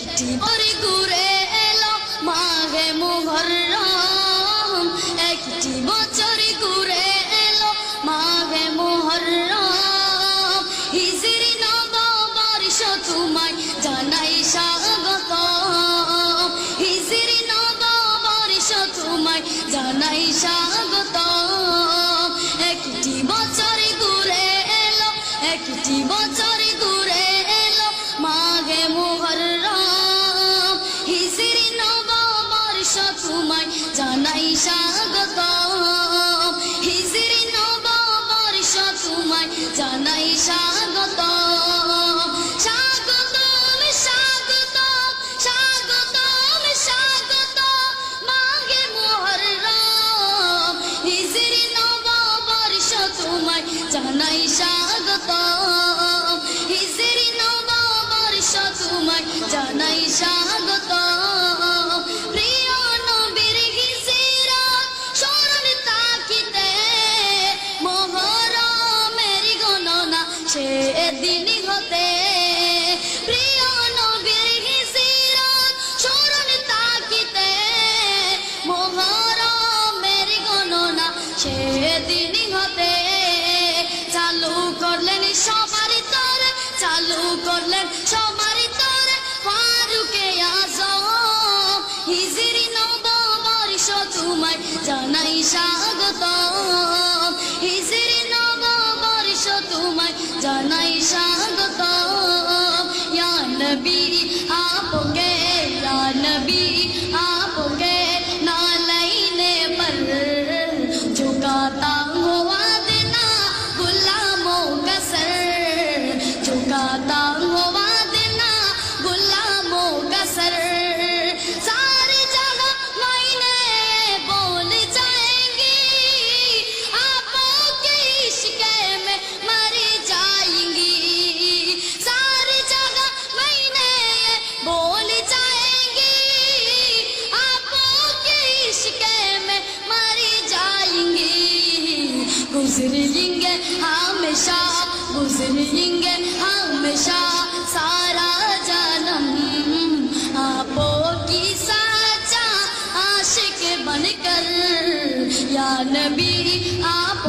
একটি পরে ঘুরে এলো মাঘে মুহররম, একটি বছর ঘুরে এলো মাঘে মুহররম। হিজরি নববর্ষ তোমায় জানাই স্বাগতম, হিজরি নববর্ষ তোমায় জানাই স্বাগতম। একটি বছর ঘুরে এলো, একটি বছর ঘুরে এলো মাঘে মুহররম, হিজরি নববর্ষ তোমায় জানাই স্বাগতম, হিজরি নববর্ষ তোমায় জানাই স্বাগতম। স্বাগতম স্বাগতম স্বাগতম স্বাগতম মাঘে মুহররম, হিজরি নববর্ষ তোমায় জানাই স্বাগতম, হিজরি নববর্ষ তোমায় জানাই স্বাগতম। প্রিয় নবীর হিজরত স্মরণ তাকিতে মুহররমের গণনা সেদিন হতে, প্রিয় নবীর হিজরত স্মরণ তাকিতে মুহররমের গণনা সেদিন হতে। চালু করলেন সবার তরে, চালু করলেন সবার তরে ফারুকে আজম, হিজরি নববর্ষ তোমায় জানাই স্বাগতম, হিজরি নববর্ষ তোমায় জানাই স্বাগতম। ইয়া নবী আপকে, ইয়া নবী আপকে नालैने पर झुकाता हुआ देना गुलामों का सर, झुकाता हुआ देना गुलामों का सर। सारी जगह मायने बोल जाएंगी, आपके इश्क में मर जाएंगी, सारी जगह मायने बोल जाएंगी, आपके इश्क में मर जाएंगी। गुजरेंगे हमेशा, गुजरेंगे हमेशा सारा जन्म आपकी साचा आशिक बनकर। या नबी आप